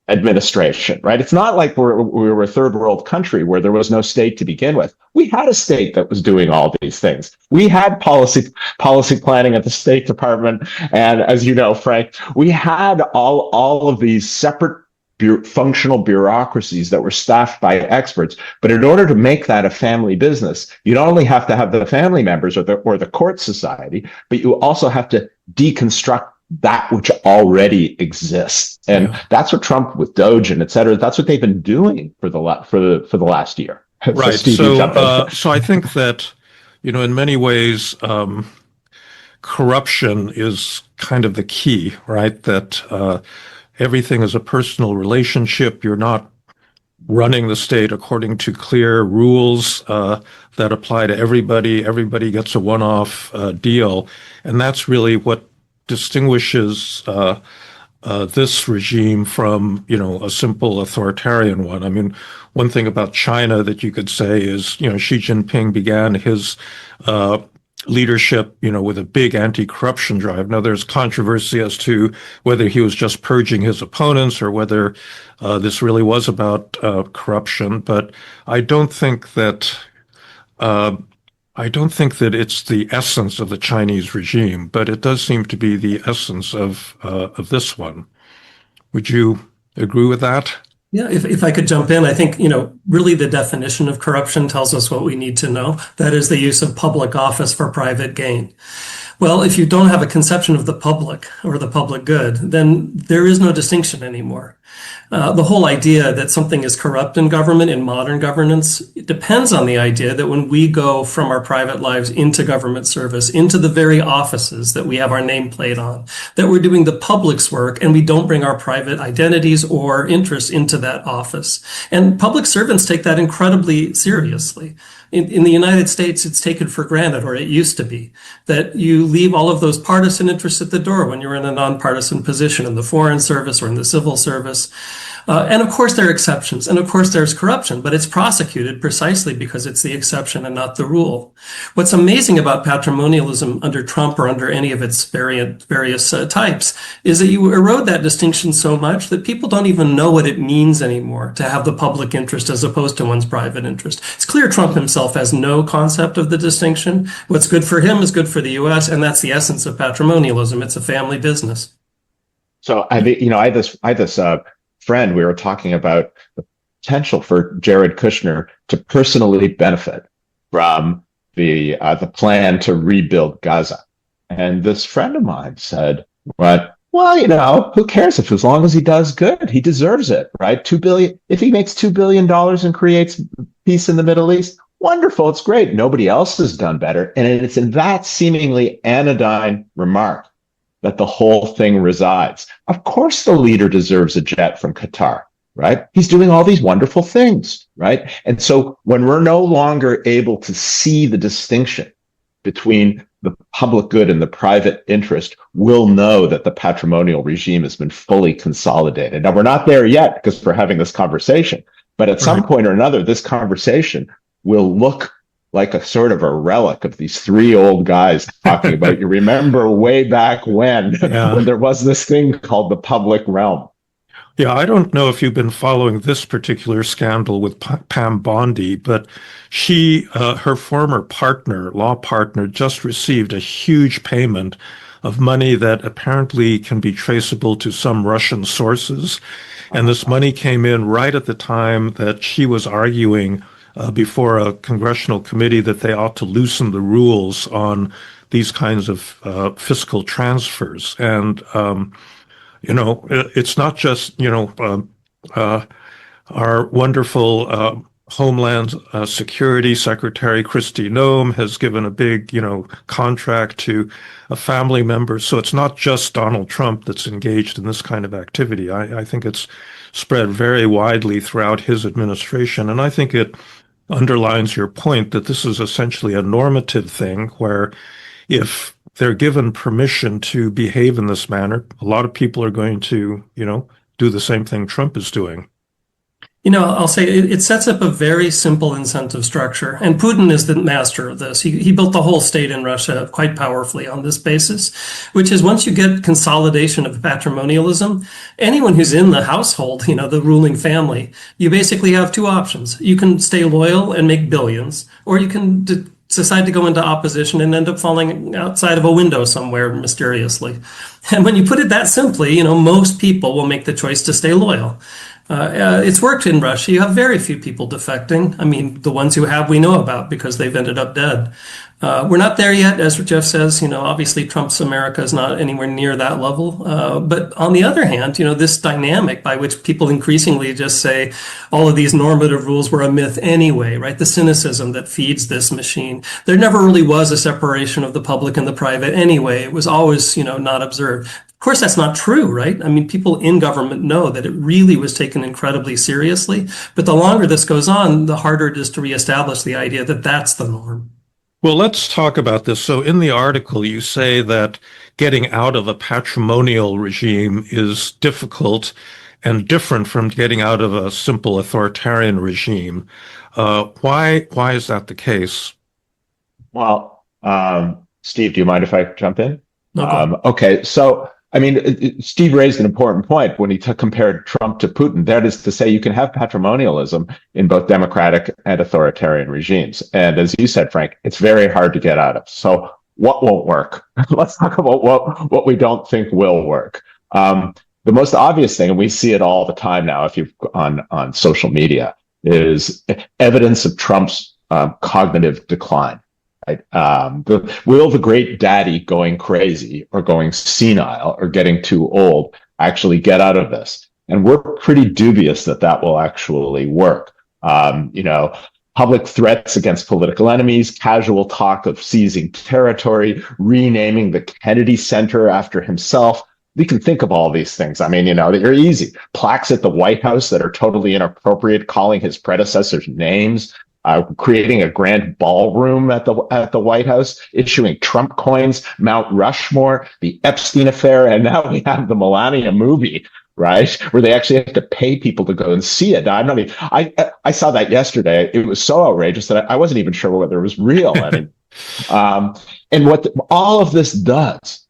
administration, right? It's not like we were a third world country where there was no state to begin with. We had a state that was doing all these things. We had policy planning at the State Department, and as you know, Frank, we had all of these separate functional bureaucracies that were staffed by experts. But in order to make that a family business, you not only have to have the family members or the court society, but you also have to deconstruct that which already exists. And that's what Trump with Doge and et cetera, that's what they've been doing for the last year. Right. So I think that, in many ways, corruption is kind of the key, right? That everything is a personal relationship. You're not running the state according to clear rules that apply to everybody. Everybody gets a one-off deal. And that's really what distinguishes this regime from, a simple authoritarian one. I mean, one thing about China that you could say is, Xi Jinping began his leadership, with a big anti-corruption drive. Now, there's controversy as to whether he was just purging his opponents or whether this really was about corruption. But I don't think that it's the essence of the Chinese regime, but it does seem to be the essence of this one. Would you agree with that? Yeah, if I could jump in, I think, really the definition of corruption tells us what we need to know. That is the use of public office for private gain. Well, if you don't have a conception of the public or the public good, then there is no distinction anymore. The whole idea that something is corrupt in government, in modern governance, it depends on the idea that when we go from our private lives into government service, into the very offices that we have our nameplate on, that we're doing the public's work and we don't bring our private identities or interests into that office. And public servants take that incredibly seriously. In the United States, it's taken for granted, or it used to be, that you leave all of those partisan interests at the door when you're in a nonpartisan position in the foreign service or in the civil service. And of course, there are exceptions. And of course, there's corruption, but it's prosecuted precisely because it's the exception and not the rule. What's amazing about patrimonialism under Trump or under any of its various types is that you erode that distinction so much that people don't even know what it means anymore to have the public interest as opposed to one's private interest. It's clear Trump himself has no concept of the distinction. What's good for him is good for the U.S., and that's the essence of patrimonialism. It's a family business. So I had this friend, we were talking about the potential for Jared Kushner to personally benefit from the plan to rebuild Gaza. And this friend of mine said, "Well, who cares if as long as he does good, he deserves it, right? $2 billion. If he makes $2 billion and creates peace in the Middle East, wonderful, it's great. Nobody else has done better." And it's in that seemingly anodyne remark that the whole thing resides. Of course, the leader deserves a jet from Qatar, right? He's doing all these wonderful things, right? And so when we're no longer able to see the distinction between the public good and the private interest, we'll know that the patrimonial regime has been fully consolidated. Now, we're not there yet because we're having this conversation, but at some point or another, this conversation will look like a sort of a relic of these three old guys talking about, you remember way back when there was this thing called the public realm. Yeah, I don't know if you've been following this particular scandal with Pam Bondi, but her former law partner, just received a huge payment of money that apparently can be traceable to some Russian sources. And this money came in right at the time that she was arguing before a congressional committee that they ought to loosen the rules on these kinds of fiscal transfers. And, it's not just, our wonderful Homeland Security Secretary Kristi Noem has given a big, contract to a family member. So it's not just Donald Trump that's engaged in this kind of activity. I think it's spread very widely throughout his administration. And I think it underlines your point that this is essentially a normative thing where if they're given permission to behave in this manner, a lot of people are going to, do the same thing Trump is doing. I'll say it sets up a very simple incentive structure. And Putin is the master of this. He built the whole state in Russia quite powerfully on this basis, which is once you get consolidation of patrimonialism, anyone who's in the household, the ruling family, you basically have two options. You can stay loyal and make billions, or you can decide to go into opposition and end up falling outside of a window somewhere mysteriously. And when you put it that simply, most people will make the choice to stay loyal. It's worked in Russia. You have very few people defecting. I mean, the ones who have, we know about because they've ended up dead. We're not there yet, as Jeff says. Obviously Trump's America is not anywhere near that level. But on the other hand, this dynamic by which people increasingly just say all of these normative rules were a myth anyway, right? The cynicism that feeds this machine. There never really was a separation of the public and the private anyway. It was always, not observed. Of course, that's not true, right? I mean, people in government know that it really was taken incredibly seriously. But the longer this goes on, the harder it is to reestablish the idea that that's the norm. Well, let's talk about this. So in the article, you say that getting out of a patrimonial regime is difficult and different from getting out of a simple authoritarian regime. Why is that the case? Well, Steve, do you mind if I jump in? No, okay, so I mean, Steve raised an important point when he compared Trump to Putin. That is to say, you can have patrimonialism in both democratic and authoritarian regimes. And as you said, Frank, it's very hard to get out of. So what won't work? Let's talk about what we don't think will work. The most obvious thing, and we see it all the time now if you've on social media, is evidence of Trump's cognitive decline. Right? Will the great daddy going crazy or going senile or getting too old actually get out of this? And we're pretty dubious that will actually work. Public threats against political enemies, casual talk of seizing territory, renaming the Kennedy Center after himself. We can think of all these things. I mean, they're easy. Plaques at the White House that are totally inappropriate, calling his predecessors names. Creating a grand ballroom at the White House, issuing Trump coins, Mount Rushmore, the Epstein affair, and now we have the Melania movie, right? Where they actually have to pay people to go and see it. Now, I saw that yesterday. It was so outrageous that I wasn't even sure whether it was real. I mean, and what all of this does